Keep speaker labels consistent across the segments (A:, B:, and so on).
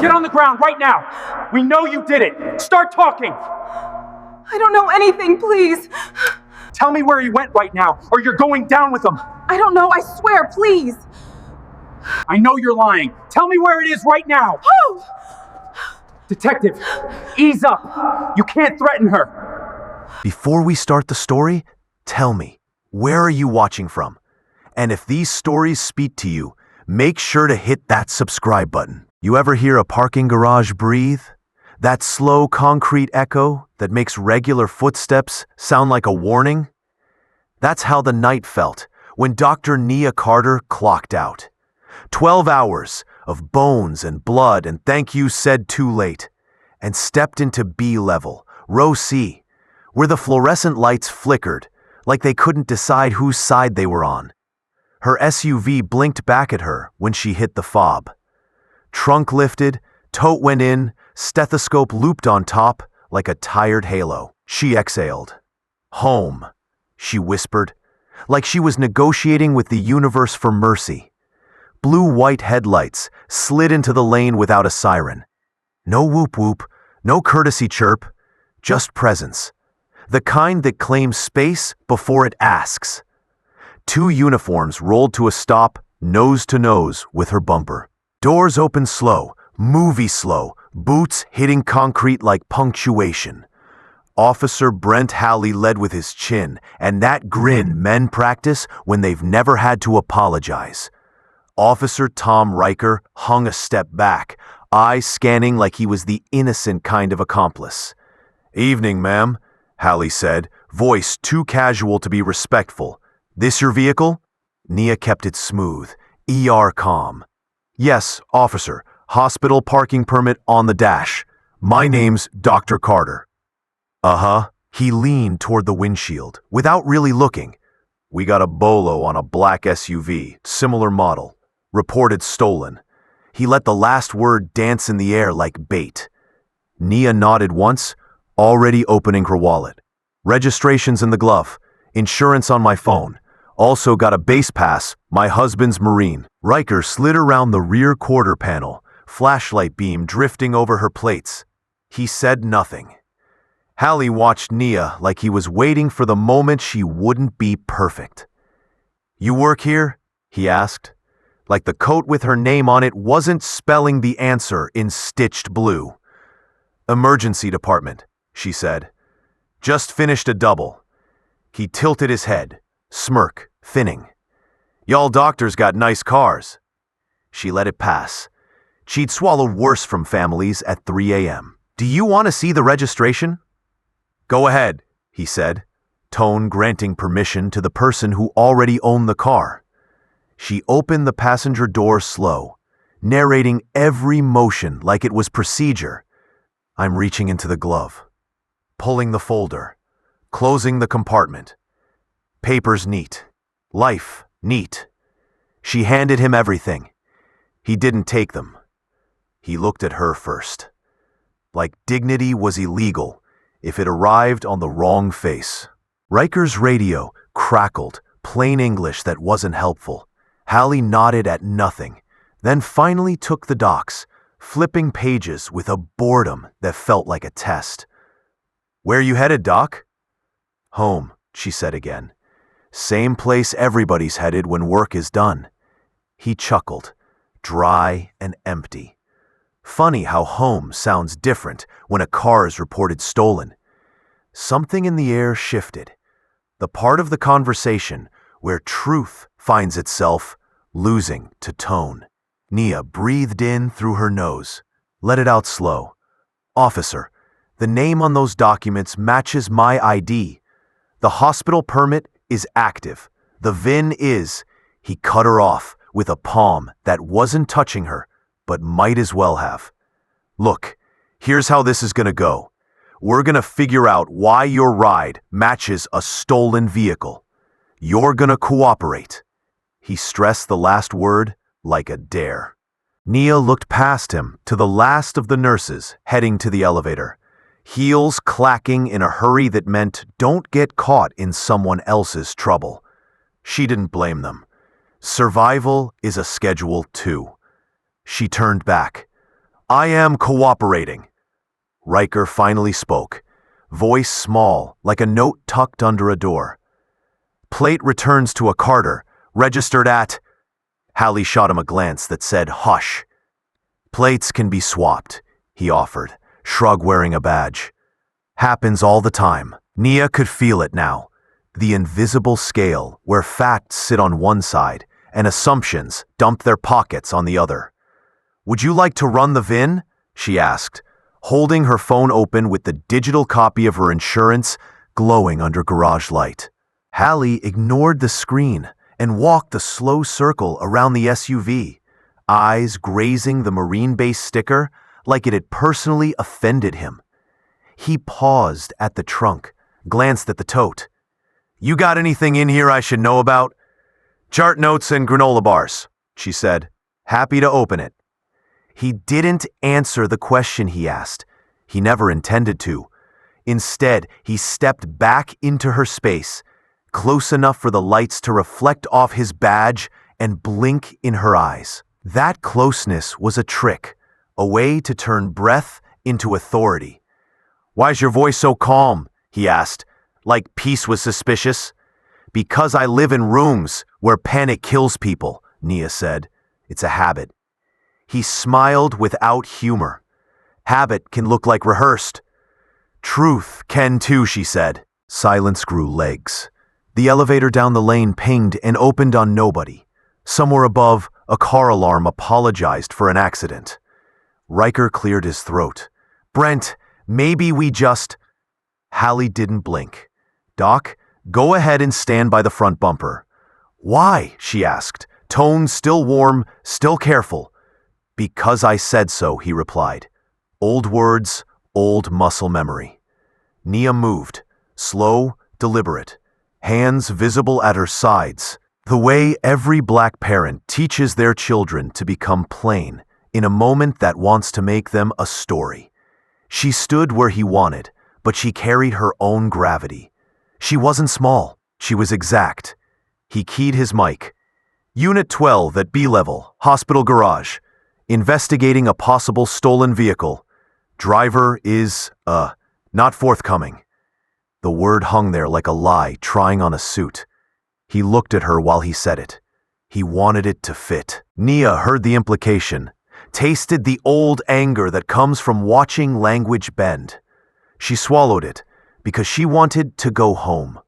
A: Get on the ground right now. We know you did it. Start talking.
B: I don't know anything, please.
A: Tell me where he went right now, or you're going down with him.
B: I don't know, I swear, please.
A: I know you're lying. Tell me where it is right now.
B: Oh!
A: Detective, ease up. You can't threaten her.
C: Before we start the story, tell me, where are you watching from? And if these stories speak to you, make sure to hit that subscribe button. You ever hear a parking garage breathe? That slow concrete echo that makes regular footsteps sound like a warning? That's how the night felt when Dr. Nia Carter clocked out. 12 hours of bones and blood and thank you said too late, and stepped into B level, row C, where the fluorescent lights flickered like they couldn't decide whose side they were on. Her SUV blinked back at her when she hit the fob. Trunk lifted, tote went in, stethoscope looped on top like a tired halo. She exhaled. Home, she whispered, like she was negotiating with the universe for mercy. Blue-white headlights slid into the lane without a siren. No whoop-whoop, no courtesy chirp, just presence. The kind that claims space before it asks. 2 uniforms rolled to a stop, nose to nose with her bumper. Doors opened slow, movie slow, boots hitting concrete like punctuation. Officer Brent Halley led with his chin, and that grin men practice when they've never had to apologize. Officer Tom Riker hung a step back, eyes scanning like he was the innocent kind of accomplice. "Evening, ma'am," Halley said, voice too casual to be respectful. "This your vehicle?" Nia kept it smooth, ER calm. "Yes, officer. Hospital parking permit on the dash. My name's Dr. Carter." "Uh-huh." He leaned toward the windshield, without really looking. "We got a bolo on a black SUV, similar model. Reported stolen." He let the last word dance in the air like bait. Nia nodded once, already opening her wallet. "Registration's in the glove. Insurance on my phone. Also got a base pass, my husband's Marine." Riker slid around the rear quarter panel, flashlight beam drifting over her plates. He said nothing. Halley watched Nia like he was waiting for the moment she wouldn't be perfect. "You work here?" he asked. Like the coat with her name on it wasn't spelling the answer in stitched blue. "Emergency department," she said. "Just finished a double." He tilted his head, smirk, thinning. "Y'all doctors got nice cars." She let it pass. She'd swallowed worse from families at 3 a.m. "Do you want to see the registration?" "Go ahead," he said, tone granting permission to the person who already owned the car. She opened the passenger door slow, narrating every motion like it was procedure. I'm reaching into the glove, pulling the folder, closing the compartment. Papers neat. Life neat. She handed him everything. He didn't take them. He looked at her first. Like dignity was illegal if it arrived on the wrong face. Riker's radio crackled, plain English that wasn't helpful. Halley nodded at nothing, then finally took the docs, flipping pages with a boredom that felt like a test. "Where you headed, Doc?" "Home," she said again. "Same place everybody's headed when work is done." He chuckled, dry and empty. Funny how home sounds different when a car is reported stolen. Something in the air shifted. The part of the conversation where truth finds itself losing to tone. Nia breathed in through her nose, let it out slow. "Officer, the name on those documents matches my ID. The hospital permit is active. The VIN is..." He cut her off with a palm that wasn't touching her, but might as well have. "Look, here's how this is gonna go. We're gonna figure out why your ride matches a stolen vehicle. You're gonna cooperate." He stressed the last word like a dare. Nia looked past him to the last of the nurses heading to the elevator, heels clacking in a hurry that meant don't get caught in someone else's trouble. She didn't blame them. Survival is a schedule too. She turned back. I am cooperating. Riker finally spoke, voice small, like a note tucked under a door. Plate returns to a Carter, registered at... Hallie shot him a glance that said, hush. Plates can be swapped, he offered, shrug wearing a badge. Happens all the time. Nia could feel it now. The invisible scale where facts sit on one side and assumptions dump their pockets on the other. Would you like to run the VIN? She asked, holding her phone open with the digital copy of her insurance glowing under garage light. Hallie ignored the screen and walked a slow circle around the SUV, eyes grazing the Marine Base sticker like it had personally offended him. He paused at the trunk, glanced at the tote. You got anything in here I should know about? Chart notes and granola bars, she said, happy to open it. He didn't answer the question he asked. He never intended to. Instead, he stepped back into her space, close enough for the lights to reflect off his badge and blink in her eyes. That closeness was a trick, a way to turn breath into authority. Why's your voice so calm? He asked, like peace was suspicious. Because I live in rooms where panic kills people, Nia said. It's a habit. He smiled without humor. Habit can look like rehearsed. Truth can too, she said. Silence grew legs. The elevator down the lane pinged and opened on nobody. Somewhere above, a car alarm apologized for an accident. Riker cleared his throat. Brent, maybe we just... Hallie didn't blink. Doc, go ahead and stand by the front bumper. Why? She asked, tone still warm, still careful. Because I said so, he replied. Old words, old muscle memory. Nia moved, slow, deliberate, hands visible at her sides, the way every black parent teaches their children to become plain in a moment that wants to make them a story. She stood where he wanted, but she carried her own gravity. She wasn't small, she was exact. He keyed his mic. Unit 12 at B level, hospital garage. Investigating a possible stolen vehicle. Driver is, not forthcoming. The word hung there like a lie trying on a suit. He looked at her while he said it. He wanted it to fit. Nia heard the implication, tasted the old anger that comes from watching language bend. She swallowed it because she wanted to go home,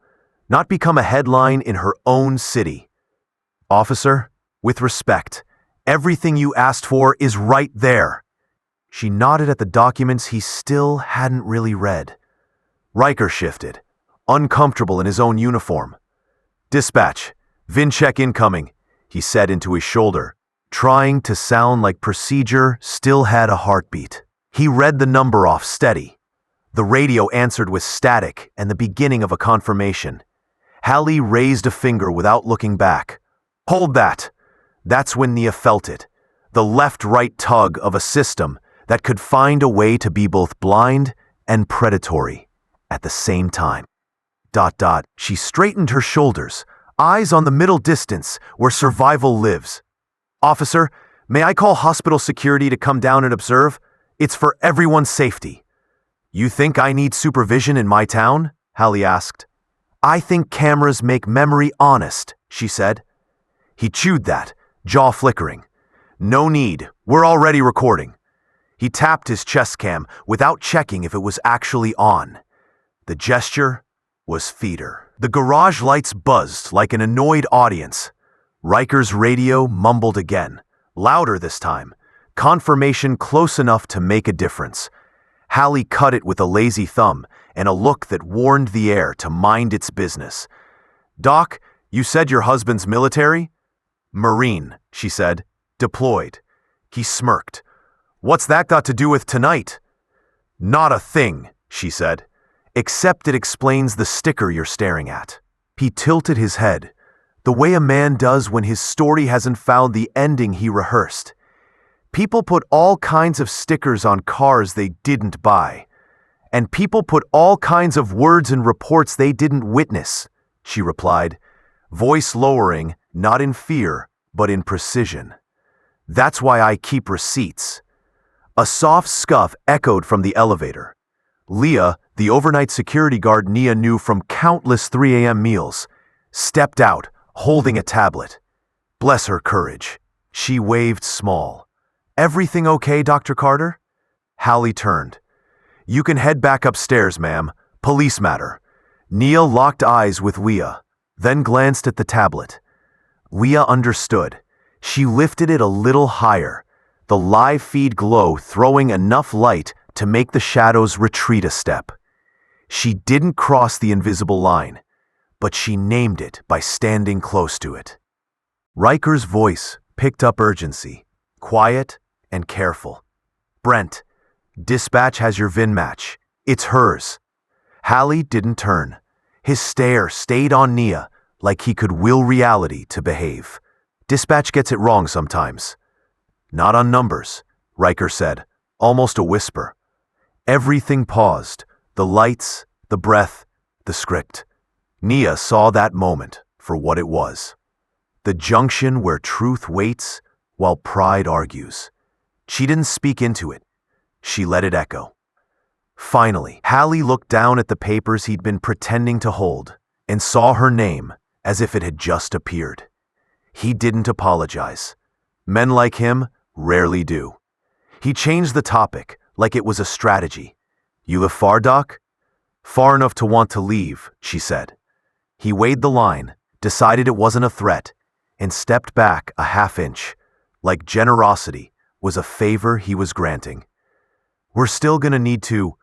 C: not become a headline in her own city. Officer, with respect, everything you asked for is right there. She nodded at the documents he still hadn't really read. Riker shifted, uncomfortable in his own uniform. Dispatch, VIN check incoming, he said into his shoulder, trying to sound like procedure still had a heartbeat. He read the number off steady. The radio answered with static and the beginning of a confirmation. Hallie raised a finger without looking back. Hold that. That's when Nia felt it. The left-right tug of a system that could find a way to be both blind and predatory at the same time. She straightened her shoulders, eyes on the middle distance where survival lives. Officer, may I call hospital security to come down and observe? It's for everyone's safety. You think I need supervision in my town? Hallie asked. I think cameras make memory honest, she said. He chewed that, jaw flickering. No need, we're already recording. He tapped his chest cam without checking if it was actually on. The gesture was feeder. The garage lights buzzed like an annoyed audience. Riker's radio mumbled again, louder this time, confirmation close enough to make a difference. Hallie cut it with a lazy thumb and a look that warned the air to mind its business. Doc, you said your husband's military? Marine, she said. Deployed. He smirked. What's that got to do with tonight? Not a thing, she said. Except it explains the sticker you're staring at. He tilted his head, the way a man does when his story hasn't found the ending he rehearsed. People put all kinds of stickers on cars they didn't buy. And people put all kinds of words in reports they didn't witness, she replied, voice lowering, not in fear, but in precision. That's why I keep receipts. A soft scuff echoed from the elevator. Leah, the overnight security guard Nia knew from countless 3 a.m. meals, stepped out, holding a tablet. Bless her courage. She waved small. "Everything okay, Dr. Carter?" Hallie turned. "You can head back upstairs, ma'am. Police matter." Nia locked eyes with Leah, then glanced at the tablet. Leah understood. She lifted it a little higher, the live feed glow throwing enough light to make the shadows retreat a step. She didn't cross the invisible line, but she named it by standing close to it. Riker's voice picked up urgency, quiet and careful. "Brent, dispatch has your VIN match. It's hers." Hallie didn't turn. His stare stayed on Nia like he could will reality to behave. "Dispatch gets it wrong sometimes." "Not on numbers," Riker said, almost a whisper. Everything paused, the lights, the breath, the script. Nia saw that moment for what it was. The junction where truth waits while pride argues. She didn't speak into it. She let it echo. Finally, Hallie looked down at the papers he'd been pretending to hold and saw her name as if it had just appeared. He didn't apologize. Men like him rarely do. He changed the topic like it was a strategy. "You live far, Doc?" "Far enough to want to leave," she said. He weighed the line, decided it wasn't a threat, and stepped back a half inch, like generosity was a favor he was granting. "We're still gonna need to,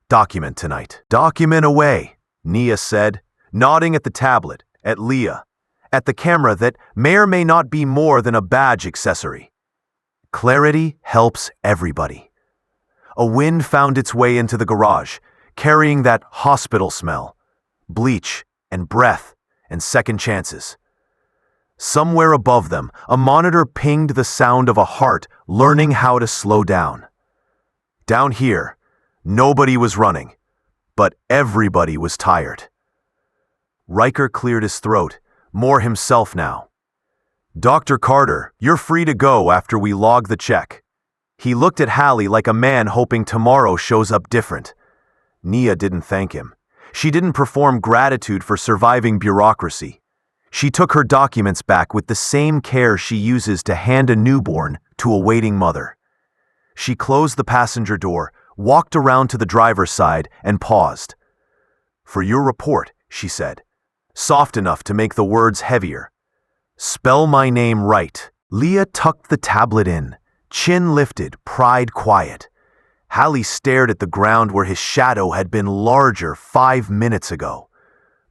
C: document tonight." "Document away," Nia said, nodding at the tablet, at Leah, at the camera that may or may not be more than a badge accessory. Clarity helps everybody. A wind found its way into the garage, carrying that hospital smell, bleach and breath and second chances. Somewhere above them, a monitor pinged the sound of a heart learning how to slow down. Down here, nobody was running, but everybody was tired. Riker cleared his throat, more himself now. "Dr. Carter, you're free to go after we log the check." He looked at Hallie like a man hoping tomorrow shows up different. Nia didn't thank him. She didn't perform gratitude for surviving bureaucracy. She took her documents back with the same care she uses to hand a newborn to a waiting mother. She closed the passenger door, walked around to the driver's side, and paused. "For your report," she said, soft enough to make the words heavier. "Spell my name right." Leah tucked the tablet in, chin lifted, pride quiet. Hallie stared at the ground where his shadow had been larger 5 minutes ago.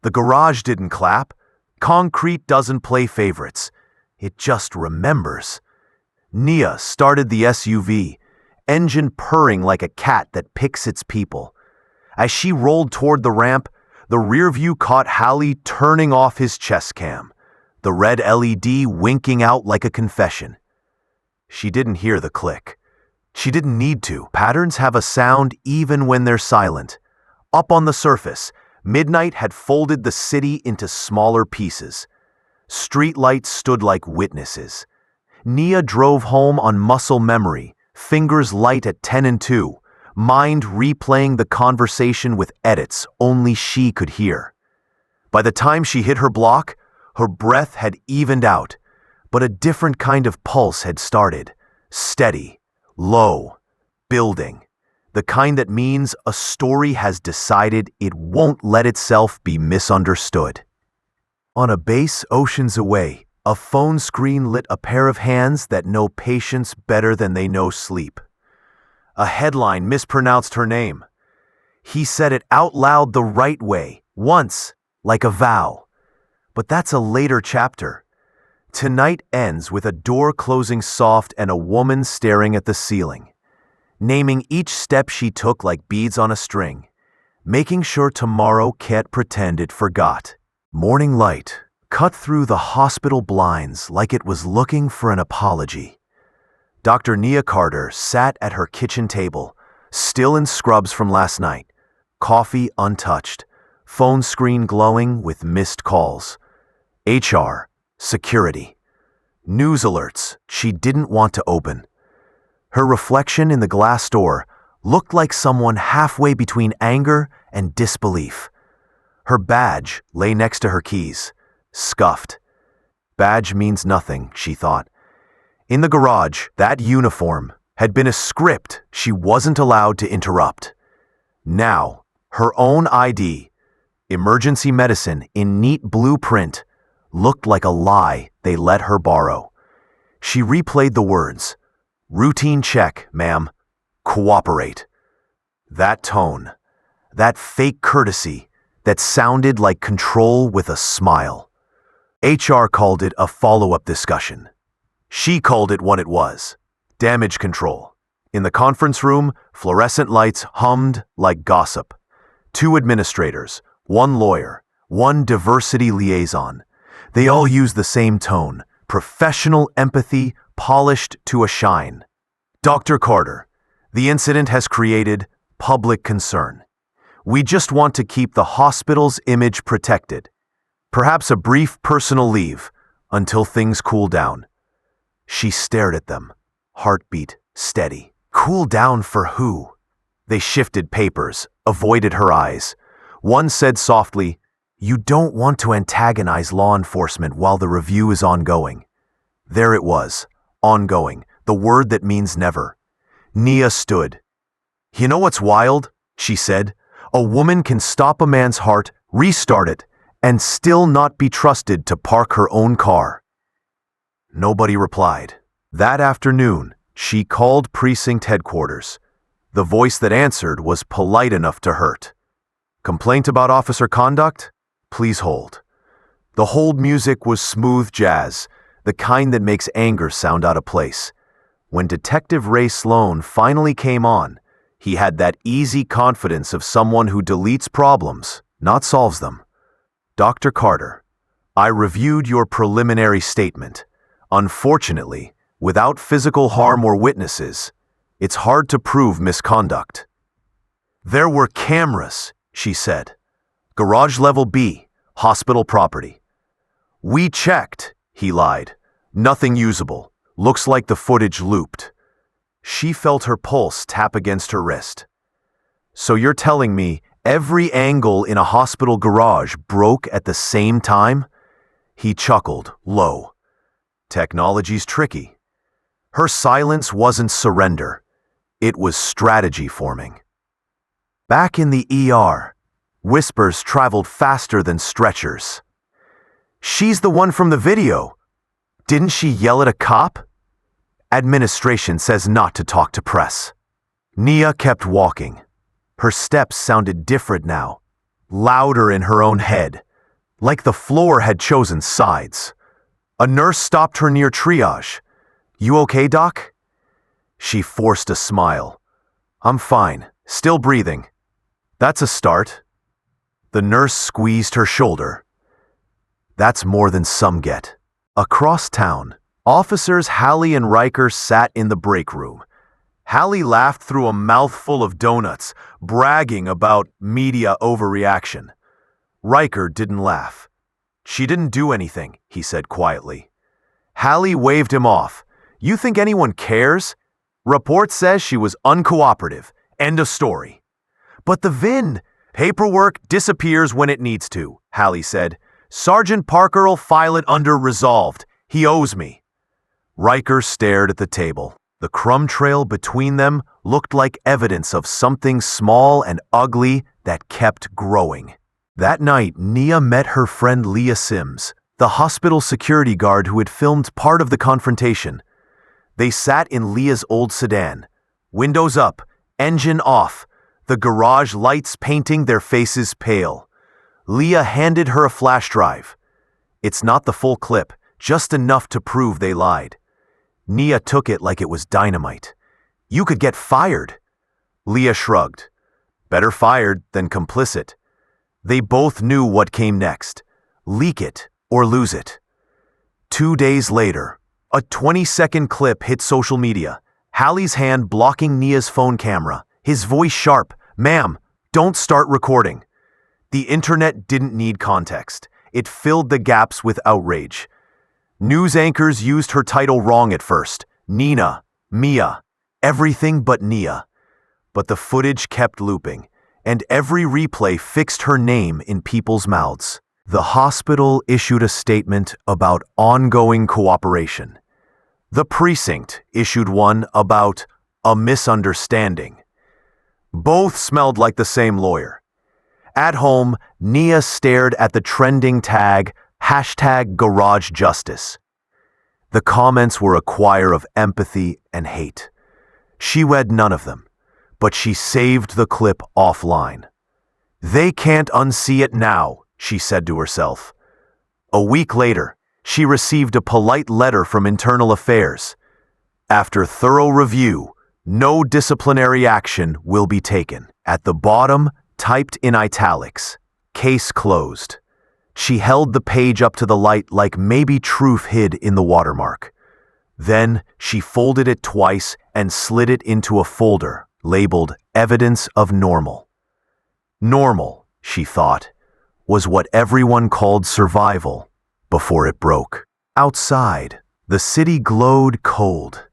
C: The garage didn't clap. Concrete doesn't play favorites. It just remembers. Nia started the SUV, engine purring like a cat that picks its people. As she rolled toward the ramp, the rear view caught Hallie turning off his chest cam, the red LED winking out like a confession. She didn't hear the click. She didn't need to. Patterns have a sound even when they're silent. Up on the surface, midnight had folded the city into smaller pieces. Streetlights stood like witnesses. Nia drove home on muscle memory, fingers light at 10 and 2, mind replaying the conversation with edits only she could hear. By the time she hit her block, her breath had evened out, but a different kind of pulse had started, steady, low, building. The kind that means a story has decided it won't let itself be misunderstood. On a base oceans away, a phone screen lit a pair of hands that know patience better than they know sleep. A headline mispronounced her name. He said it out loud the right way, once, like a vow. But that's a later chapter. Tonight ends with a door closing soft and a woman staring at the ceiling, naming each step she took like beads on a string, making sure tomorrow can't pretend it forgot. Morning light cut through the hospital blinds like it was looking for an apology. Dr. Nia Carter sat at her kitchen table, still in scrubs from last night, coffee untouched, phone screen glowing with missed calls. HR, security, news alerts she didn't want to open. Her reflection in the glass door looked like someone halfway between anger and disbelief. Her badge lay next to her keys, scuffed. Badge means nothing, she thought. In the garage, that uniform had been a script she wasn't allowed to interrupt. Now, her own ID, emergency medicine in neat blue print, looked like a lie they let her borrow. She replayed the words, "Routine check, ma'am. Cooperate." That tone, that fake courtesy that sounded like control with a smile. HR called it a follow-up discussion. She called it what it was, damage control. In the conference room, fluorescent lights hummed like gossip. 2 administrators, 1 lawyer, 1 diversity liaison. They all used the same tone, professional empathy polished to a shine. Dr. Carter, the incident has created public concern. We just want to keep the hospital's image protected. Perhaps a brief personal leave until things cool down. She stared at them, heartbeat steady. Cool down for who? They shifted papers, avoided her eyes. One said softly, "You don't want to antagonize law enforcement while the review is ongoing." There it was, ongoing, the word that means never. Nia stood. "You know what's wild?" she said. "A woman can stop a man's heart, restart it, and still not be trusted to park her own car." Nobody replied. That afternoon, she called precinct headquarters. The voice that answered was polite enough to hurt. "Complaint about officer conduct? Please hold." The hold music was smooth jazz, the kind that makes anger sound out of place. When Detective Ray Sloan finally came on, he had that easy confidence of someone who deletes problems, not solves them. "Dr. Carter, I reviewed your preliminary statement. Unfortunately, without physical harm or witnesses, it's hard to prove misconduct." "There were cameras," she said. "Garage level B, hospital property." "We checked," he lied. "Nothing usable. Looks like the footage looped." She felt her pulse tap against her wrist. "So you're telling me every angle in a hospital garage broke at the same time?" He chuckled, low. "Technology's tricky." Her silence wasn't surrender. It was strategy forming. Back in the ER, whispers traveled faster than stretchers. "She's the one from the video. Didn't she yell at a cop?" "Administration says not to talk to press." Nia kept walking. Her steps sounded different now, louder in her own head, like the floor had chosen sides. A nurse stopped her near triage. "You okay, Doc?" She forced a smile. "I'm fine, still breathing." "That's a start." The nurse squeezed her shoulder. "That's more than some get." Across town, Officers Hallie and Riker sat in the break room. Hallie laughed through a mouthful of donuts, bragging about media overreaction. Riker didn't laugh. "She didn't do anything," he said quietly. Hallie waved him off. "You think anyone cares? Report says she was uncooperative. End of story." "But the VIN, paperwork disappears when it needs to," Hallie said. "Sergeant Parker'll file it under resolved. He owes me." Riker stared at the table. The crumb trail between them looked like evidence of something small and ugly that kept growing. That night, Nia met her friend Leah Sims, the hospital security guard who had filmed part of the confrontation. They sat in Leah's old sedan, windows up, engine off, the garage lights painting their faces pale. Leah handed her a flash drive. "It's not the full clip, just enough to prove they lied." Nia took it like it was dynamite. "You could get fired." Leah shrugged. "Better fired than complicit." They both knew what came next. Leak it or lose it. 2 days later, a 20-second clip hit social media. Hallie's hand blocking Nia's phone camera, his voice sharp. "Ma'am, don't start recording." The internet didn't need context. It filled the gaps with outrage. News anchors used her title wrong at first. Nina, Mia. Everything but Nia. But the footage kept looping, and every replay fixed her name in people's mouths. The hospital issued a statement about ongoing cooperation. The precinct issued one about a misunderstanding. Both smelled like the same lawyer. At home, Nia stared at the trending tag #GarageJustice. The comments were a choir of empathy and hate. She read none of them, but she saved the clip offline. They can't unsee it now, she said to herself. A week later, she received a polite letter from Internal Affairs. After thorough review, no disciplinary action will be taken. At the bottom, typed in italics, case closed. She held the page up to the light like maybe truth hid in the watermark. Then she folded it twice and slid it into a folder labeled Evidence of Normal. Normal, she thought, was what everyone called survival before it broke. Outside, the city glowed cold.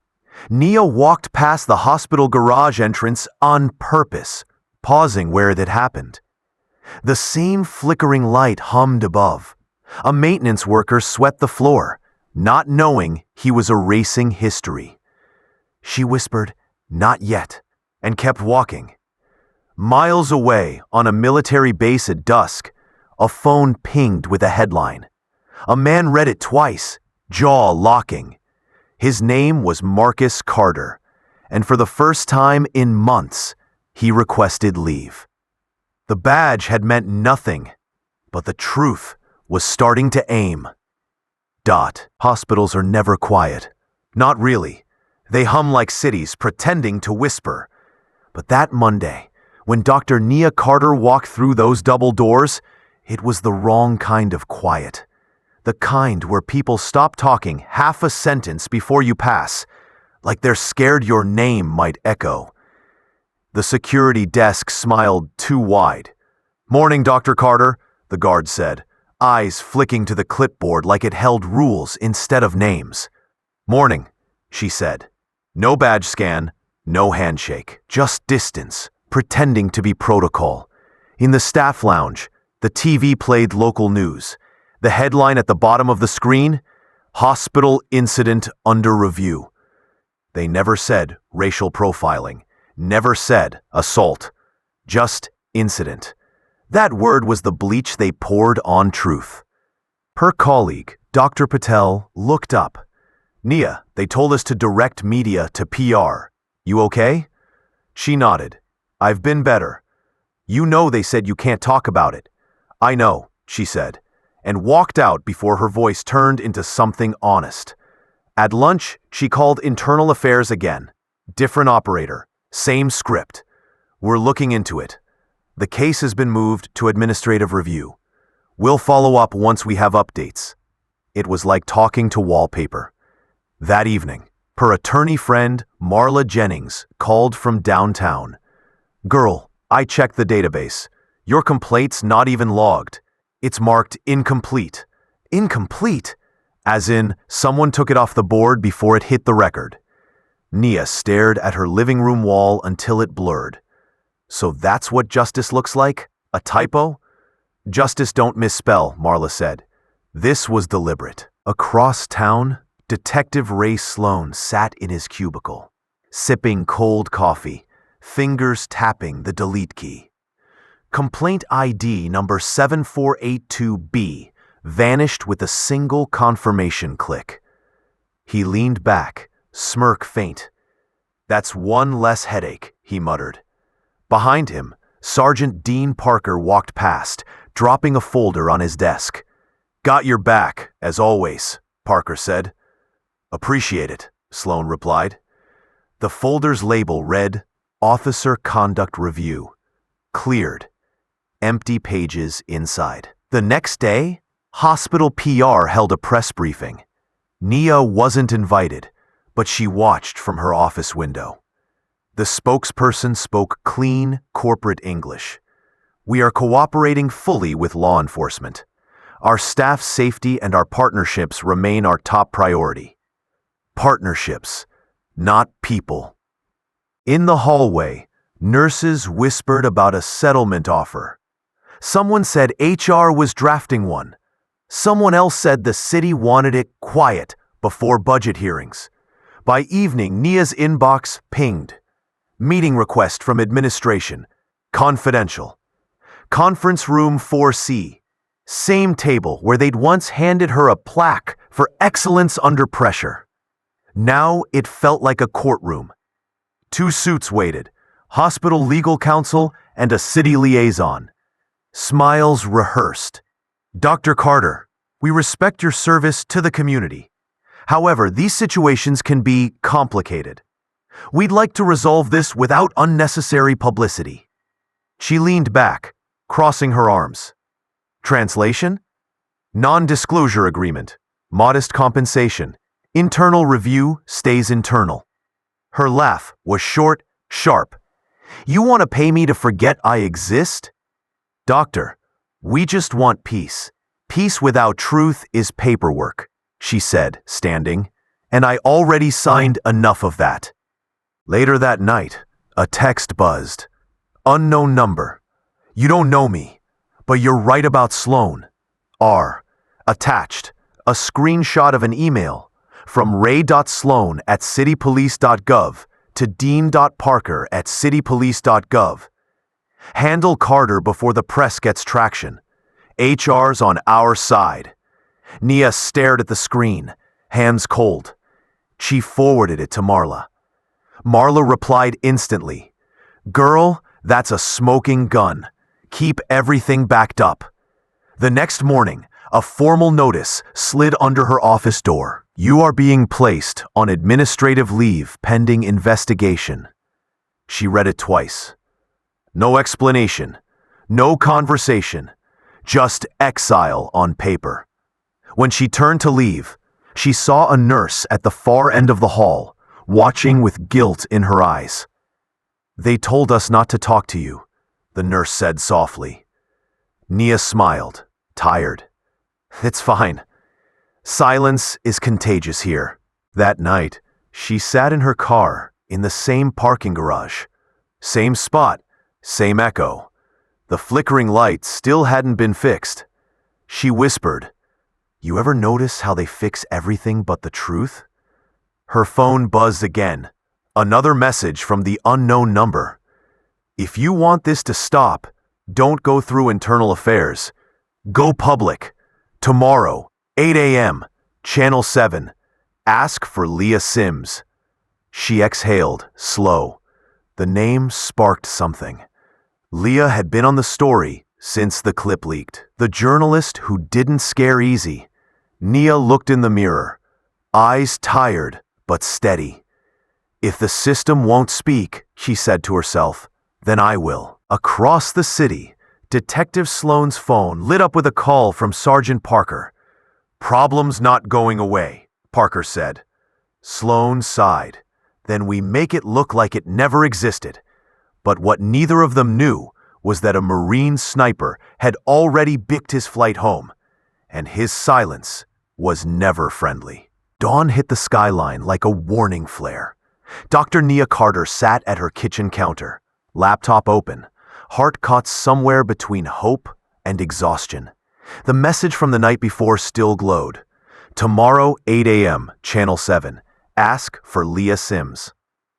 C: Nia walked past the hospital garage entrance on purpose, pausing where it had happened. The same flickering light hummed above. A maintenance worker swept the floor, not knowing he was erasing history. She whispered, "Not yet," and kept walking. Miles away, on a military base at dusk, a phone pinged with a headline. A man read it twice, jaw locking. His name was Marcus Carter, and for the first time in months, he requested leave. The badge had meant nothing, but the truth was starting to aim. Hospitals are never quiet. Not really. They hum like cities, pretending to whisper. But that Monday, when Dr. Nia Carter walked through those double doors, it was the wrong kind of quiet. The kind where people stop talking half a sentence before you pass, like they're scared your name might echo. The security desk smiled too wide. "Morning, Dr. Carter," the guard said, eyes flicking to the clipboard like it held rules instead of names. "Morning," she said. No badge scan, no handshake, just distance, pretending to be protocol. In the staff lounge, the TV played local news. The headline at the bottom of the screen, "Hospital Incident Under Review." They never said racial profiling, never said assault, just incident. That word was the bleach they poured on truth. Her colleague, Dr. Patel, looked up. "Nia, they told us to direct media to PR. You okay?" She nodded. "I've been better." "You know they said you can't talk about it." "I know," she said, and walked out before her voice turned into something honest. At lunch, she called Internal Affairs again. Different operator, same script. "We're looking into it. The case has been moved to administrative review. We'll follow up once we have updates." It was like talking to wallpaper. That evening, her attorney friend, Marla Jennings, called from downtown. "Girl, I checked the database. Your complaint's not even logged. It's marked incomplete." Incomplete? As in, someone took it off the board before it hit the record. Nia stared at her living room wall until it blurred. "So that's what justice looks like? A typo?" "Justice don't misspell," Marla said. This was deliberate. Across town, Detective Ray Sloan sat in his cubicle, sipping cold coffee, fingers tapping the delete key. Complaint ID number 7482B vanished with a single confirmation click. He leaned back, smirk faint. "That's one less headache," he muttered. Behind him, Sergeant Dean Parker walked past, dropping a folder on his desk. "Got your back, as always," Parker said. "Appreciate it," Sloan replied. The folder's label read, "Officer Conduct Review." Cleared. Empty pages inside. The next day, hospital PR held a press briefing. Nia wasn't invited, but she watched from her office window. The spokesperson spoke clean, corporate English. "We are cooperating fully with law enforcement. Our staff's safety and our partnerships remain our top priority." Partnerships, not people. In the hallway, nurses whispered about a settlement offer. Someone said HR was drafting one. Someone else said the city wanted it quiet before budget hearings. By evening, Nia's inbox pinged. Meeting request from administration. Confidential. Conference room 4C. Same table where they'd once handed her a plaque for excellence under pressure. Now it felt like a courtroom. 2 suits waited, hospital legal counsel and a city liaison. Smiles rehearsed. Dr. Carter, we respect your service to the community. However, these situations can be complicated. We'd like to resolve this without unnecessary publicity. She leaned back, crossing her arms. Translation? Non-disclosure agreement. Modest compensation. Internal review stays internal. Her laugh was short, sharp. You want to pay me to forget I exist? Doctor, we just want peace. Peace without truth is paperwork, she said, standing, and I already signed enough of that. Later that night, a text buzzed. Unknown number. You don't know me, but you're right about Sloan. R. Attached, a screenshot of an email from ray.sloan@citypolice.gov to dean.parker@citypolice.gov. Handle Carter before the press gets traction. HR's on our side. Nia stared at the screen, hands cold. She forwarded it to Marla. Marla replied instantly. Girl, that's a smoking gun. Keep everything backed up. The next morning, a formal notice slid under her office door. You are being placed on administrative leave pending investigation. She read it twice. No explanation, no conversation, just exile on paper. When she turned to leave, she saw a nurse at the far end of the hall, watching with guilt in her eyes. They told us not to talk to you, the nurse said softly. Nia smiled, tired. It's fine. Silence is contagious here. That night, she sat in her car in the same parking garage. Same spot, same echo. The flickering light still hadn't been fixed. She whispered, You ever notice how they fix everything but the truth? Her phone buzzed again. Another message from the unknown number. If you want this to stop, don't go through internal affairs. Go public. Tomorrow, 8 a.m., Channel 7. Ask for Leah Sims. She exhaled, slow. The name sparked something. Leah had been on the story since the clip leaked. The journalist who didn't scare easy. Nia looked in the mirror, eyes tired but steady. If the system won't speak, she said to herself, then I will. Across the city, Detective Sloan's phone lit up with a call from Sergeant Parker. Problem's not going away, Parker said. Sloan sighed. Then we make it look like it never existed. But what neither of them knew was that a Marine sniper had already bicked his flight home, and his silence was never friendly. Dawn hit the skyline like a warning flare. Dr. Nia Carter sat at her kitchen counter, laptop open, heart caught somewhere between hope and exhaustion. The message from the night before still glowed. Tomorrow, 8 a.m., Channel 7. Ask for Leah Sims.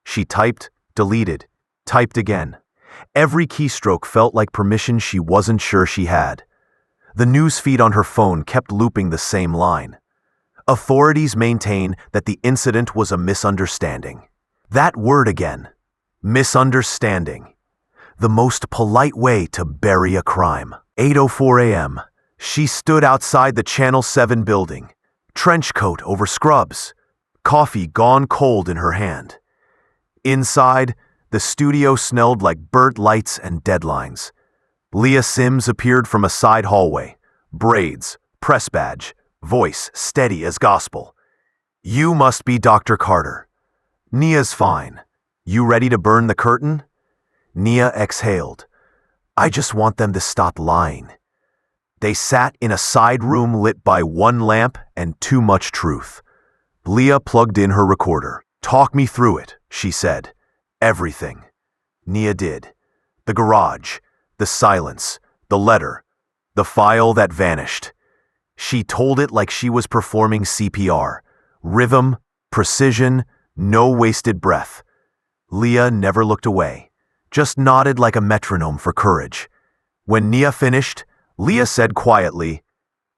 C: She typed, deleted, typed again. Every keystroke felt like permission she wasn't sure she had. The news feed on her phone kept looping the same line. Authorities maintain that the incident was a misunderstanding. That word again. Misunderstanding. The most polite way to bury a crime. 8:04 a.m. She stood outside the Channel 7 building, trench coat over scrubs, coffee gone cold in her hand. Inside, the studio smelled like burnt lights and deadlines. Leah Sims appeared from a side hallway, braids, press badge, voice steady as gospel. You must be Dr. Carter. Nia's fine. You ready to burn the curtain? Nia exhaled. I just want them to stop lying. They sat in a side room lit by one lamp and too much truth. Leah plugged in her recorder. Talk me through it, she said. Everything. Nia did. The garage, the silence, the letter, the file that vanished. She told it like she was performing CPR. Rhythm, precision, no wasted breath. Leah never looked away, just nodded like a metronome for courage. When Nia finished, Leah said quietly,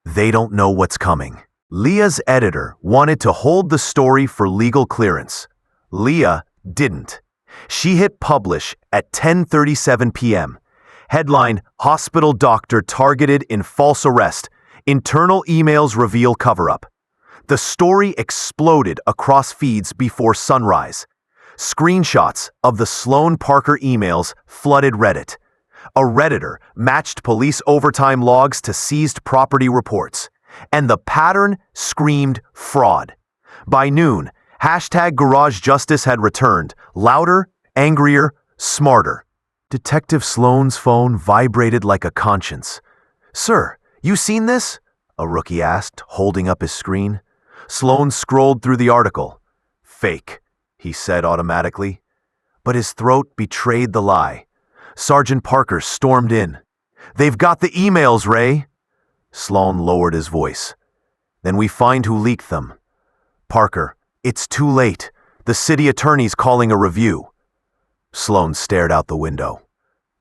C: "They don't know what's coming." Leah's editor wanted to hold the story for legal clearance. Leah didn't. She hit publish at 10:37 p.m. Headline, Hospital Doctor Targeted in False Arrest. Internal emails reveal cover-up. The story exploded across feeds before sunrise. Screenshots of the Sloan Parker emails flooded Reddit. A Redditor matched police overtime logs to seized property reports. And the pattern screamed fraud. By noon, #GarageJustice had returned, louder, angrier, smarter. Detective Sloan's phone vibrated like a conscience. "Sir, you seen this?" a rookie asked, holding up his screen. Sloan scrolled through the article. "Fake," he said automatically. But his throat betrayed the lie. Sergeant Parker stormed in. "They've got the emails, Ray." Sloan lowered his voice. "Then we find who leaked them." "Parker, it's too late. The city attorney's calling a review." Sloan stared out the window.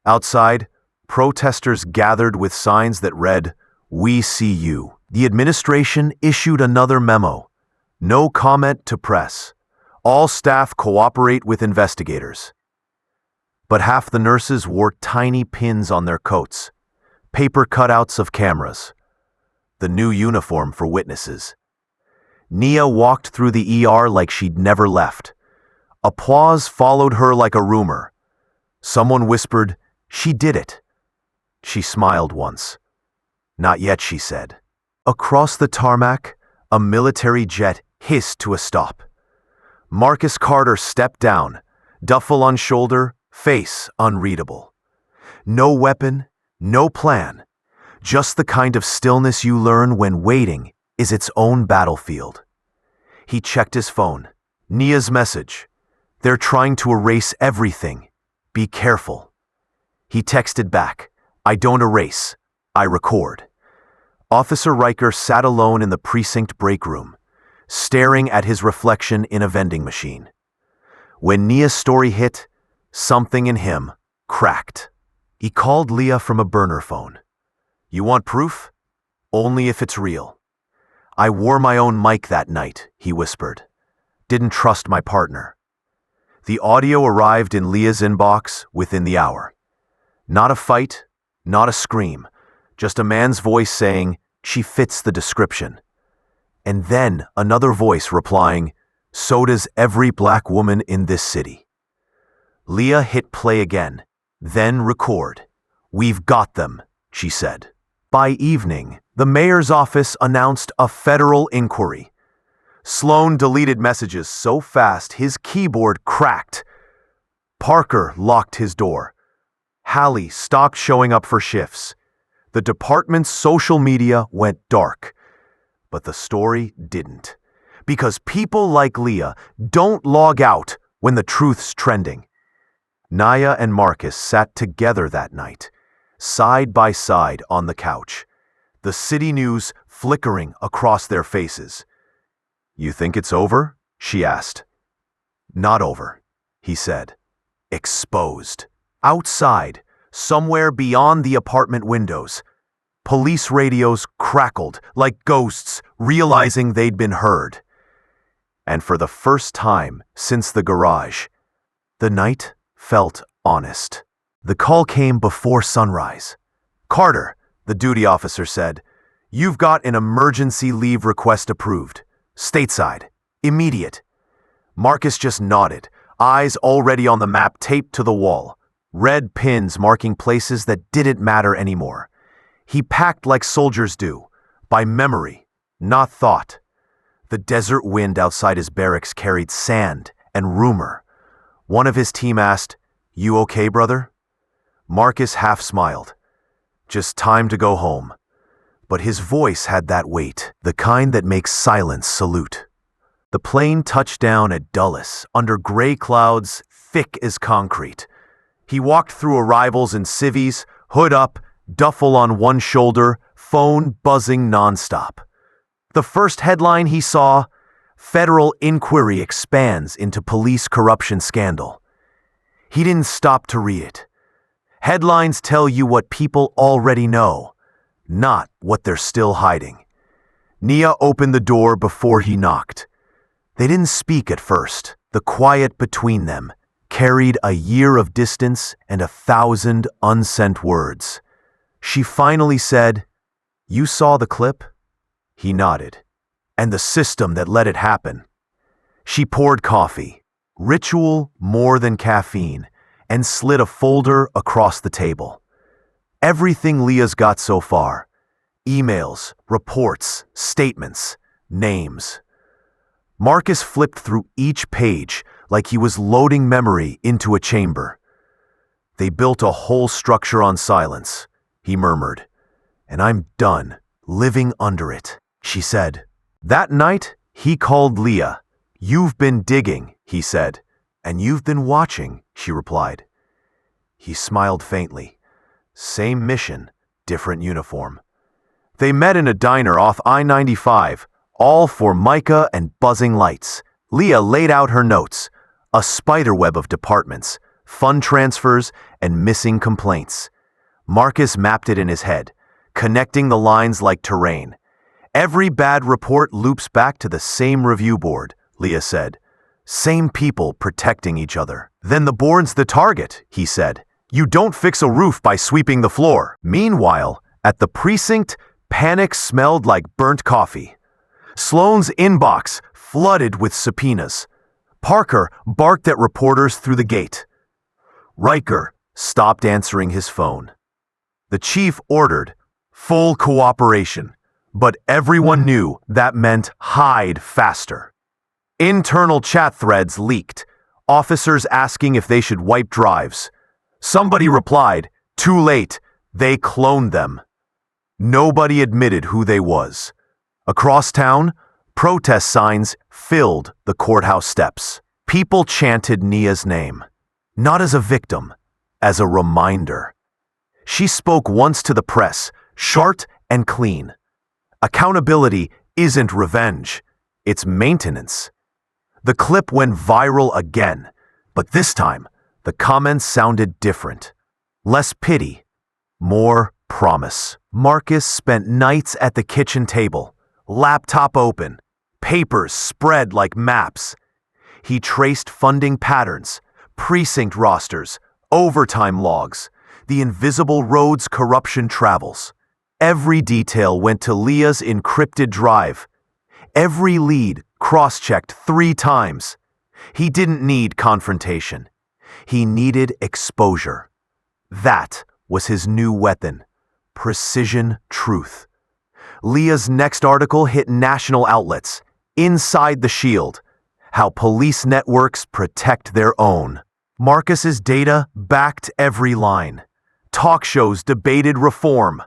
C: Outside, protesters gathered with signs that read, "We see you." The administration issued another memo. No comment to press. All staff cooperate with investigators. But half the nurses wore tiny pins on their coats, paper cutouts of cameras. The new uniform for witnesses. Nia walked through the ER like she'd never left. Applause followed her like a rumor. Someone whispered, "She did it." She smiled once. "Not yet," she said. Across the tarmac, a military jet hissed to a stop. Marcus Carter stepped down, duffel on shoulder, face unreadable. No weapon, no plan. Just the kind of stillness you learn when waiting is its own battlefield. He checked his phone. Nia's message. "They're trying to erase everything. Be careful." He texted back, "I don't erase. I record." Officer Riker sat alone in the precinct break room, staring at his reflection in a vending machine. When Nia's story hit, something in him cracked. He called Leah from a burner phone. "You want proof? Only if it's real." "I wore my own mic that night," he whispered. "Didn't trust my partner." The audio arrived in Leah's inbox within the hour. Not a fight, not a scream, just a man's voice saying, "She fits the description." And then another voice replying, "So does every black woman in this city." Leah hit play again, then record. "We've got them," she said. By evening, the mayor's office announced a federal inquiry. Sloan deleted messages so fast his keyboard cracked. Parker locked his door. Hallie stopped showing up for shifts. The department's social media went dark. But the story didn't. Because people like Leah don't log out when the truth's trending. Nia and Marcus sat together that night, side by side on the couch, the city news flickering across their faces. "You think it's over?" she asked. "Not over," he said. Exposed. Outside, somewhere beyond the apartment windows, police radios crackled like ghosts realizing they'd been heard. And for the first time since the garage, the night felt honest. The call came before sunrise. "Carter," the duty officer said, "you've got an emergency leave request approved. Stateside. Immediate." Marcus just nodded, eyes already on the map taped to the wall, red pins marking places that didn't matter anymore. He packed like soldiers do, by memory, not thought. The desert wind outside his barracks carried sand and rumor. One of his team asked, "You okay, brother?" Marcus half smiled. "Just time to go home." But his voice had that weight, the kind that makes silence salute. The plane touched down at Dulles under gray clouds thick as concrete. He walked through arrivals in civvies, hood up, duffel on one shoulder, phone buzzing nonstop. The first headline he saw, Federal Inquiry Expands into Police Corruption Scandal. He didn't stop to read it. Headlines tell you what people already know, not what they're still hiding. Nia opened the door before he knocked. They didn't speak at first. The quiet between them carried a year of distance and 1,000 unsent words. She finally said, "You saw the clip?" He nodded. "And the system that let it happen." She poured coffee, ritual more than caffeine, and slid a folder across the table. Everything Leah's got so far. Emails, reports, statements, names. Marcus flipped through each page like he was loading memory into a chamber. "They built a whole structure on silence," he murmured. "And I'm done living under it," she said. That night, he called Leah. "You've been digging," he said. "And you've been watching," she replied. He smiled faintly. Same mission, different uniform. They met in a diner off I-95, all for mica and buzzing lights. Leah laid out her notes, a spiderweb of departments, fund transfers, and missing complaints. Marcus mapped it in his head, connecting the lines like terrain. "Every bad report loops back to the same review board," Leah said. "Same people protecting each other." "Then the board's the target," he said. "You don't fix a roof by sweeping the floor." Meanwhile, at the precinct, panic smelled like burnt coffee. Sloane's inbox flooded with subpoenas. Parker barked at reporters through the gate. Riker stopped answering his phone. The chief ordered full cooperation, but everyone knew that meant hide faster. Internal chat threads leaked, officers asking if they should wipe drives. Somebody replied, "Too late, they cloned them." Nobody admitted who they was. Across town, protest signs filled the courthouse steps. People chanted Nia's name, not as a victim, as a reminder. She spoke once to the press, short and clean. Accountability isn't revenge, it's maintenance. The clip went viral again, but this time, the comments sounded different. Less pity, more promise. Marcus spent nights at the kitchen table, laptop open, papers spread like maps. He traced funding patterns, precinct rosters, overtime logs, the invisible roads corruption travels. Every detail went to Leah's encrypted drive. Every lead cross-checked 3 times. He didn't need confrontation. He needed exposure. That was his new weapon. Precision truth. Leah's next article hit national outlets. Inside the Shield. How police networks protect their own. Marcus's data backed every line. Talk shows debated reform.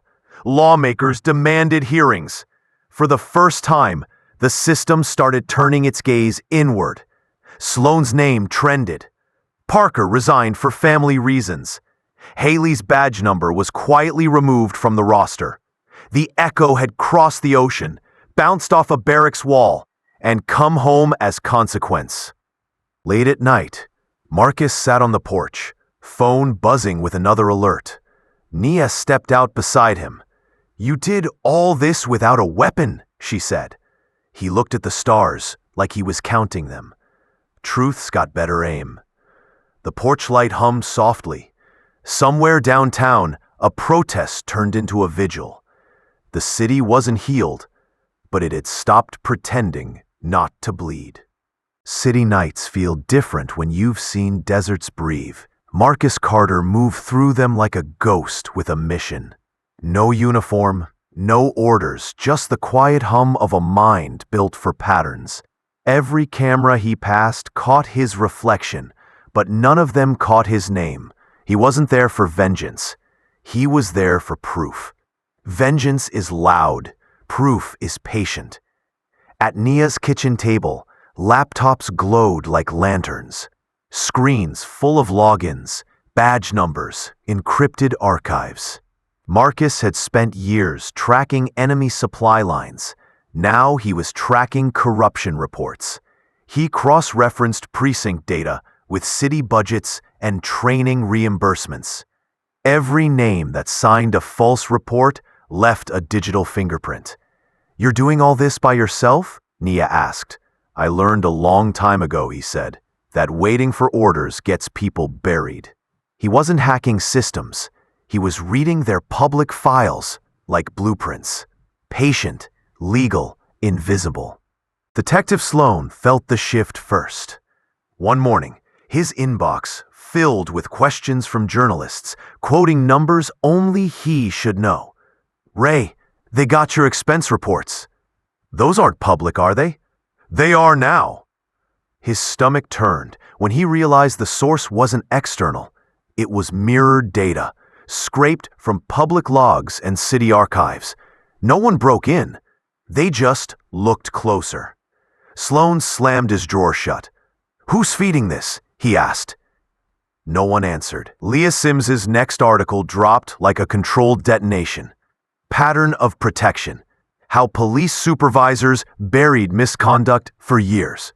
C: Lawmakers demanded hearings. For the first time, the system started turning its gaze inward. Sloane's name trended. Parker resigned for family reasons. Haley's badge number was quietly removed from the roster. The echo had crossed the ocean, bounced off a barracks wall, and come home as consequence. Late at night, Marcus sat on the porch, phone buzzing with another alert. Nia stepped out beside him. "You did all this without a weapon," she said. He looked at the stars like he was counting them. Truth's got better aim. The porch light hummed softly. Somewhere downtown, a protest turned into a vigil. The city wasn't healed, but it had stopped pretending not to bleed. City nights feel different when you've seen deserts breathe. Marcus Carter moved through them like a ghost with a mission. No uniform, no orders, just the quiet hum of a mind built for patterns. Every camera he passed caught his reflection, but none of them caught his name. He wasn't there for vengeance. He was there for proof. Vengeance is loud. Proof is patient. At Nia's kitchen table, laptops glowed like lanterns. Screens full of logins, badge numbers, encrypted archives. Marcus had spent years tracking enemy supply lines. Now he was tracking corruption reports. He cross-referenced precinct data with city budgets and training reimbursements. Every name that signed a false report left a digital fingerprint. "You're doing all this by yourself?" Nia asked. "I learned a long time ago," he said, "that waiting for orders gets people buried." He wasn't hacking systems. He was reading their public files like blueprints. Patient, legal, invisible. Detective Sloan felt the shift first. One morning, his inbox filled with questions from journalists, quoting numbers only he should know. "Ray, they got your expense reports." "Those aren't public, are they?" "They are now." His stomach turned when he realized the source wasn't external. It was mirrored data, scraped from public logs and city archives. No one broke in. They just looked closer. Sloan slammed his drawer shut. "Who's feeding this?" he asked. No one answered. Leah Sims's next article dropped like a controlled detonation. Pattern of protection. How police supervisors buried misconduct for years.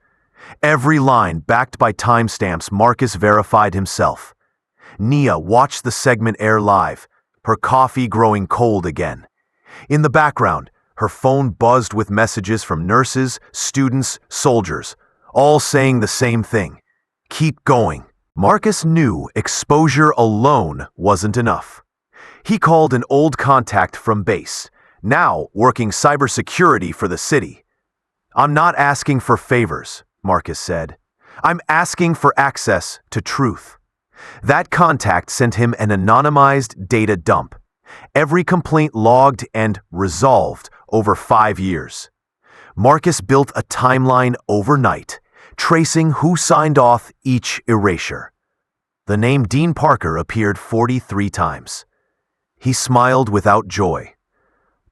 C: Every line backed by timestamps Marcus verified himself. Nia watched the segment air live, her coffee growing cold again. In the background, her phone buzzed with messages from nurses, students, soldiers, all saying the same thing: "Keep going." Marcus knew exposure alone wasn't enough. He called an old contact from base, now working cybersecurity for the city. "I'm not asking for favors," Marcus said. "I'm asking for access to truth." That contact sent him an anonymized data dump. Every complaint logged and resolved over 5 years. Marcus built a timeline overnight, tracing who signed off each erasure. The name Dean Parker appeared 43 times. He smiled without joy.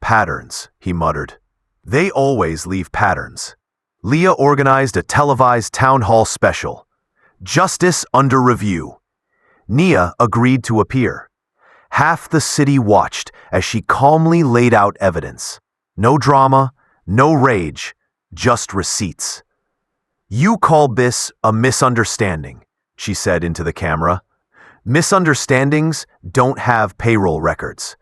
C: "Patterns," he muttered. "They always leave patterns." Leah organized a televised town hall special. Justice under review. Nia agreed to appear. Half the city watched as she calmly laid out evidence. No drama, no rage, just receipts. "You called this a misunderstanding," she said into the camera. "Misunderstandings don't have payroll records."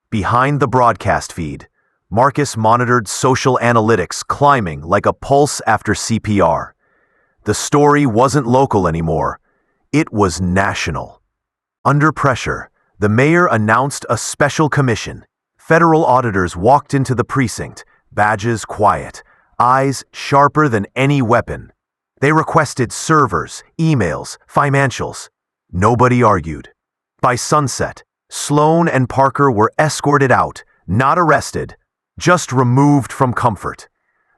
C: Behind the broadcast feed, Marcus monitored social analytics climbing like a pulse after CPR. The story wasn't local anymore. It was national. Under pressure, the mayor announced a special commission. Federal auditors walked into the precinct, badges quiet, eyes sharper than any weapon. They requested servers, emails, financials. Nobody argued. By sunset, Sloan and Parker were escorted out, not arrested, just removed from comfort.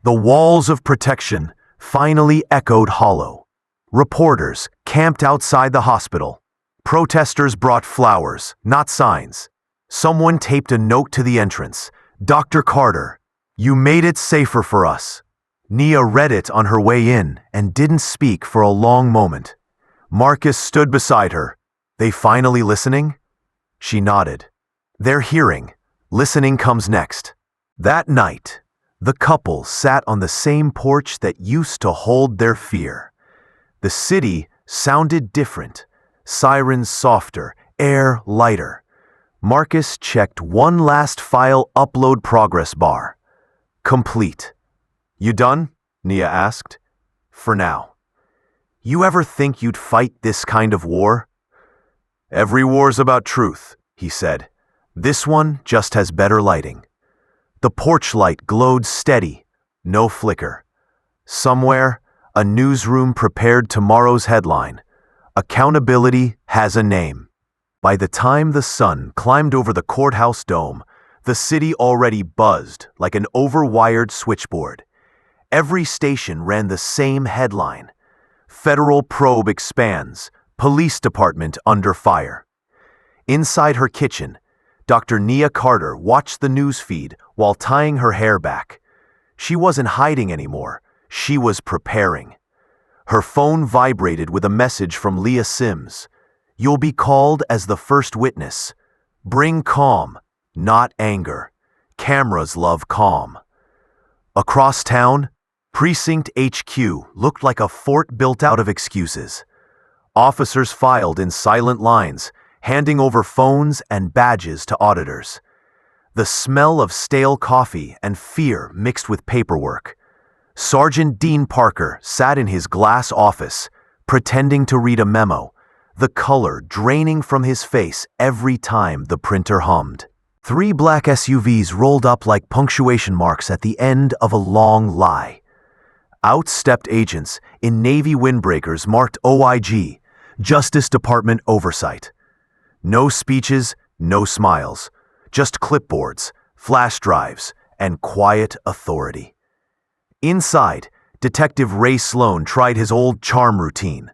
C: The walls of protection finally echoed hollow. Reporters camped outside the hospital. Protesters brought flowers, not signs. Someone taped a note to the entrance. "Dr. Carter, you made it safer for us." Nia read it on her way in and didn't speak for a long moment. Marcus stood beside her. "They finally listening?" She nodded. "They're hearing. Listening comes next." That night, the couple sat on the same porch that used to hold their fear. The city sounded different, sirens softer, air lighter. Marcus checked one last file upload progress bar. Complete. "You done?" Nia asked. "For now." "You ever think you'd fight this kind of war?" "Every war's about truth," he said. "This one just has better lighting." The porch light glowed steady, no flicker. Somewhere, a newsroom prepared tomorrow's headline: "Accountability has a name." By the time the sun climbed over the courthouse dome, the city already buzzed like an overwired switchboard. Every station ran the same headline: "Federal probe expands, police department under fire." Inside her kitchen, Dr. Nia Carter watched the news feed while tying her hair back. She wasn't hiding anymore. She was preparing. Her phone vibrated with a message from Leah Sims. "You'll be called as the first witness. Bring calm, not anger. Cameras love calm." Across town, Precinct HQ looked like a fort built out of excuses. Officers filed in silent lines, handing over phones and badges to auditors. The smell of stale coffee and fear mixed with paperwork. Sergeant Dean Parker sat in his glass office, pretending to read a memo, the color draining from his face every time the printer hummed. 3 black SUVs rolled up like punctuation marks at the end of a long lie. Out stepped agents in Navy windbreakers marked OIG, Justice Department Oversight. No speeches, no smiles, just clipboards, flash drives, and quiet authority. Inside, Detective Ray Sloan tried his old charm routine.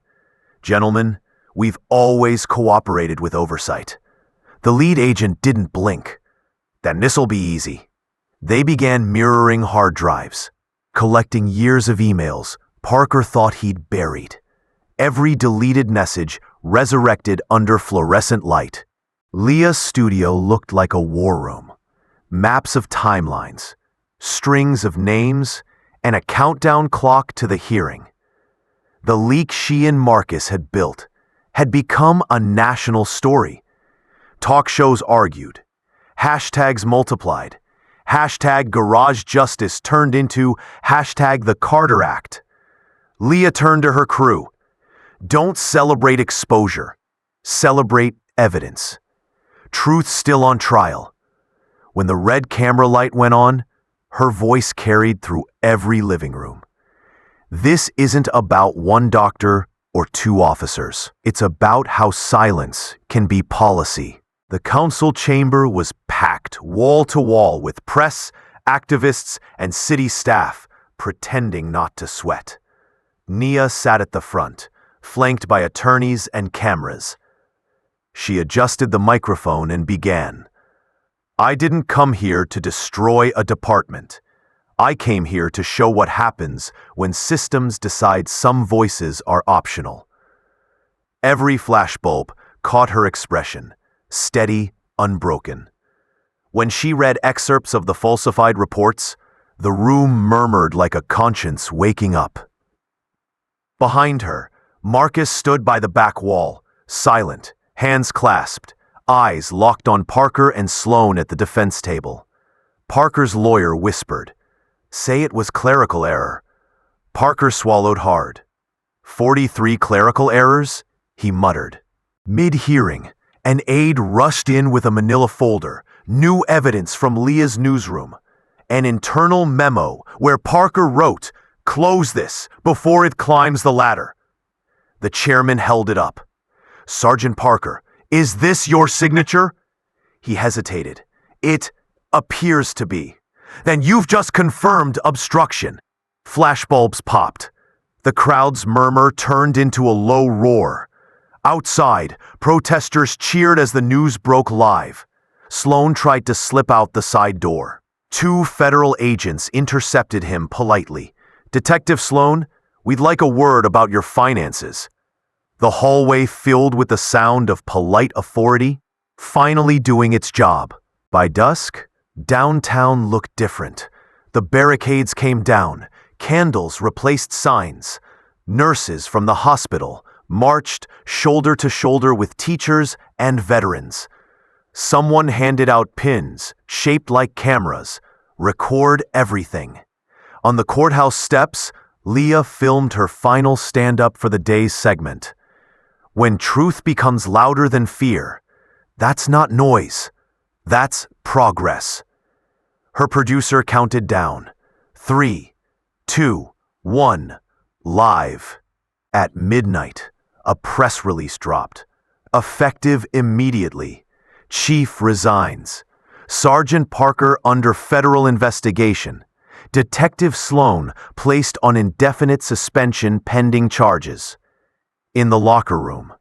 C: "Gentlemen, we've always cooperated with oversight." The lead agent didn't blink. "Then this'll be easy." They began mirroring hard drives, collecting years of emails Parker thought he'd buried. Every deleted message resurrected under fluorescent light. Leah's studio looked like a war room. Maps of timelines, strings of names, and a countdown clock to the hearing. The leak she and Marcus had built had become a national story. Talk shows argued. Hashtags multiplied. Hashtag Garage Justice turned into hashtag The Carter Act. Leah turned to her crew. "Don't celebrate exposure. Celebrate evidence. Truth's still on trial." When the red camera light went on, her voice carried through every living room. "This isn't about one doctor or 2 officers. It's about how silence can be policy." The council chamber was packed wall to wall with press, activists, and city staff pretending not to sweat. Nia sat at the front, flanked by attorneys and cameras. She adjusted the microphone and began. "I didn't come here to destroy a department. I came here to show what happens when systems decide some voices are optional." Every flashbulb caught her expression, steady, unbroken. When she read excerpts of the falsified reports, the room murmured like a conscience waking up. Behind her, Marcus stood by the back wall, silent, hands clasped, eyes locked on Parker and Sloan at the defense table. Parker's lawyer whispered, "Say it was clerical error." Parker swallowed hard. 43 clerical errors? He muttered. Mid-hearing, an aide rushed in with a manila folder, new evidence from Leah's newsroom. An internal memo where Parker wrote, "Close this before it climbs the ladder." The chairman held it up. "Sergeant Parker, is this your signature?" He hesitated. "It appears to be." "Then you've just confirmed obstruction." Flashbulbs popped. The crowd's murmur turned into a low roar. Outside, protesters cheered as the news broke live. Sloan tried to slip out the side door. 2 federal agents intercepted him politely. "Detective Sloan, we'd like a word about your finances." The hallway filled with the sound of polite authority, finally doing its job. By dusk, downtown looked different. The barricades came down, candles replaced signs. Nurses from the hospital marched shoulder to shoulder with teachers and veterans. Someone handed out pins, shaped like cameras. "Record everything." On the courthouse steps, Leah filmed her final stand-up for the day's segment. When truth becomes louder than fear, that's not noise. That's progress. Her producer counted down. 3, 2, 1, live. At midnight, a press release dropped. Effective immediately. Chief resigns. Sergeant Parker under federal investigation. Detective Sloan placed on indefinite suspension pending charges. In the locker room,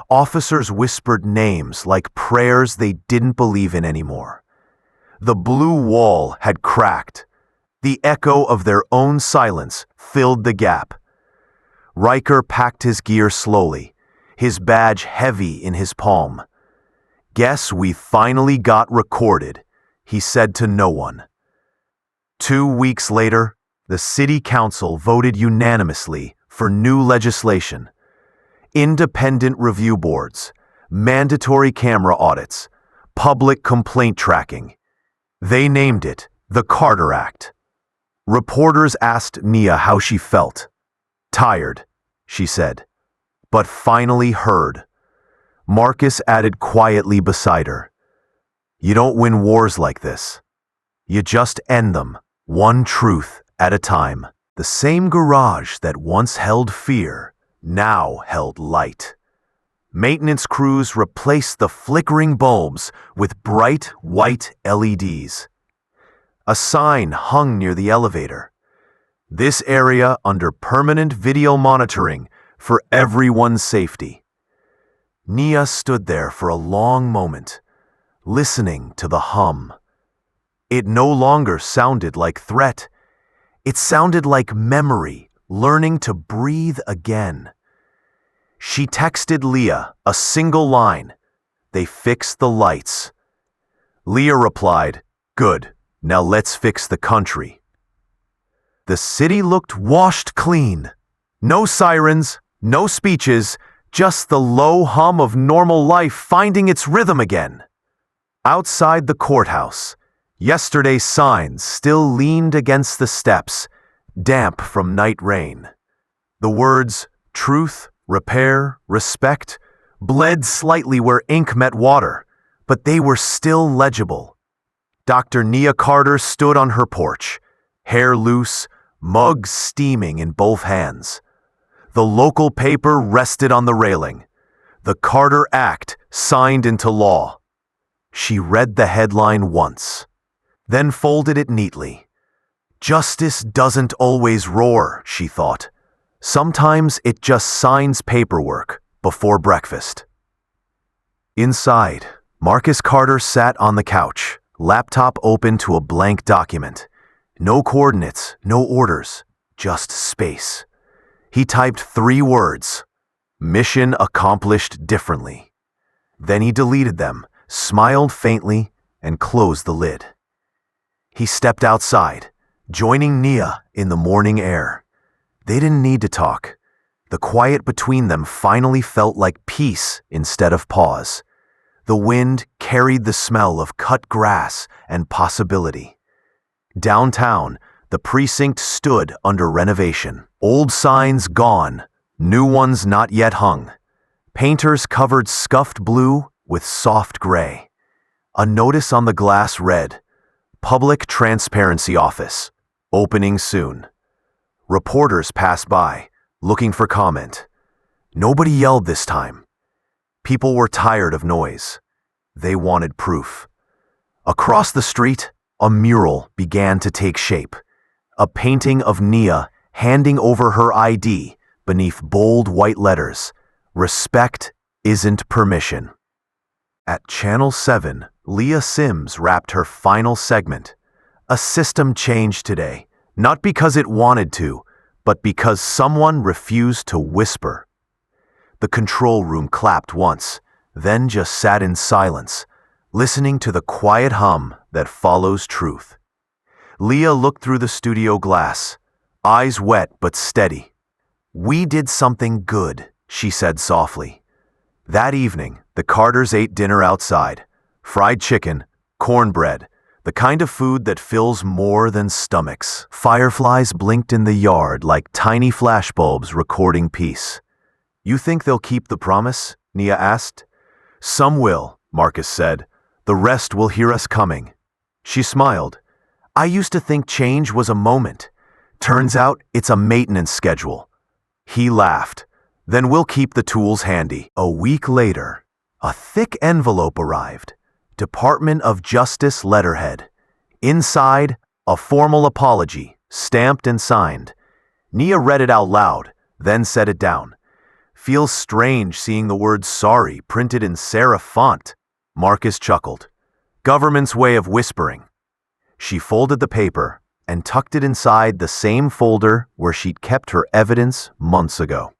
C: officers whispered names like prayers they didn't believe in anymore. The blue wall had cracked. The echo of their own silence filled the gap. Riker packed his gear slowly, his badge heavy in his palm. "Guess we finally got recorded," he said to no one. 2 weeks later, the city council voted unanimously for new legislation. Independent review boards, mandatory camera audits, public complaint tracking. They named it the Carter Act. Reporters asked Nia how she felt. "Tired," she said, but finally heard. Marcus added quietly beside her, "You don't win wars like this. You just end them, one truth at a time." The same garage that once held fear now held light. Maintenance crews replaced the flickering bulbs with bright white LEDs. A sign hung near the elevator. "This area under permanent video monitoring for everyone's safety." Nia stood there for a long moment, listening to the hum. It no longer sounded like threat. It sounded like memory, learning to breathe again. She texted Leah a single line. "They fixed the lights." Leah replied, "Good, now let's fix the country." The city looked washed clean. No sirens, no speeches, just the low hum of normal life finding its rhythm again. Outside the courthouse, yesterday's signs still leaned against the steps, damp from night rain. The words truth, repair, respect bled slightly where ink met water, but they were still legible. Dr. Nia Carter stood on her porch, hair loose, mug steaming in both hands. The local paper rested on the railing. The Carter Act signed into law. She read the headline once, then folded it neatly. Justice doesn't always roar, she thought. Sometimes it just signs paperwork before breakfast. Inside, Marcus Carter sat on the couch, laptop open to a blank document. No coordinates, no orders, just space. He typed 3 words, "Mission accomplished differently." Then he deleted them, smiled faintly, and closed the lid. He stepped outside, joining Nia in the morning air. They didn't need to talk. The quiet between them finally felt like peace instead of pause. The wind carried the smell of cut grass and possibility. Downtown, the precinct stood under renovation. Old signs gone, new ones not yet hung. Painters covered scuffed blue with soft gray. A notice on the glass read, "Public Transparency Office, opening soon." Reporters passed by, looking for comment. Nobody yelled this time. People were tired of noise. They wanted proof. Across the street, a mural began to take shape. A painting of Nia handing over her ID beneath bold white letters, "Respect isn't permission." At Channel 7, Leah Sims wrapped her final segment. A system changed today, not because it wanted to, but because someone refused to whisper. The control room clapped once, then just sat in silence, listening to the quiet hum that follows truth. Leah looked through the studio glass, eyes wet but steady. "We did something good," she said softly. That evening, the Carters ate dinner outside. Fried chicken, cornbread, the kind of food that fills more than stomachs. Fireflies blinked in the yard like tiny flashbulbs recording peace. "You think they'll keep the promise?" Nia asked. "Some will," Marcus said. "The rest will hear us coming." She smiled. "I used to think change was a moment. Turns out it's a maintenance schedule." He laughed. "Then we'll keep the tools handy." A week later, a thick envelope arrived. Department of Justice letterhead. Inside, a formal apology, stamped and signed. Nia read it out loud, then set it down. "Feels strange seeing the word sorry printed in serif font," Marcus chuckled. "Government's way of whispering." She folded the paper and tucked it inside the same folder where she'd kept her evidence months ago.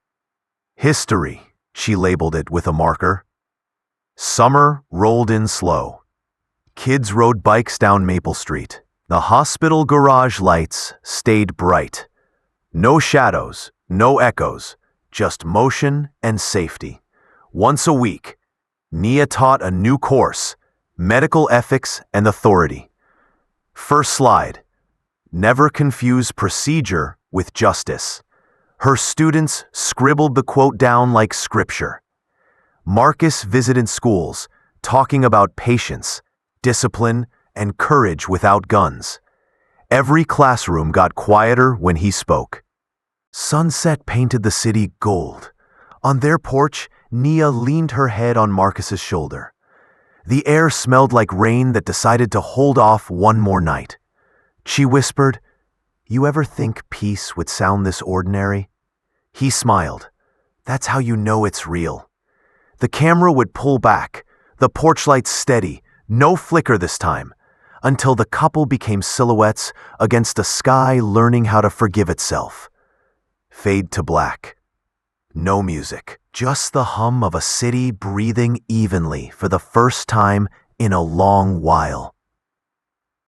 C: History, she labeled it with a marker. Summer rolled in slow. Kids rode bikes down Maple Street. The hospital garage lights stayed bright. No shadows, no echoes, just motion and safety. Once a week, Nia taught a new course, Medical Ethics and Authority. First slide, never confuse procedure with justice. Her students scribbled the quote down like scripture. Marcus visited schools, talking about patience, discipline, and courage without guns. Every classroom got quieter when he spoke. Sunset painted the city gold. On their porch, Nia leaned her head on Marcus's shoulder. The air smelled like rain that decided to hold off one more night. She whispered, "You ever think peace would sound this ordinary?" He smiled. "That's how you know it's real." The camera would pull back, the porch lights steady, no flicker this time, until the couple became silhouettes against a sky learning how to forgive itself. Fade to black. No music, just the hum of a city breathing evenly for the first time in a long while.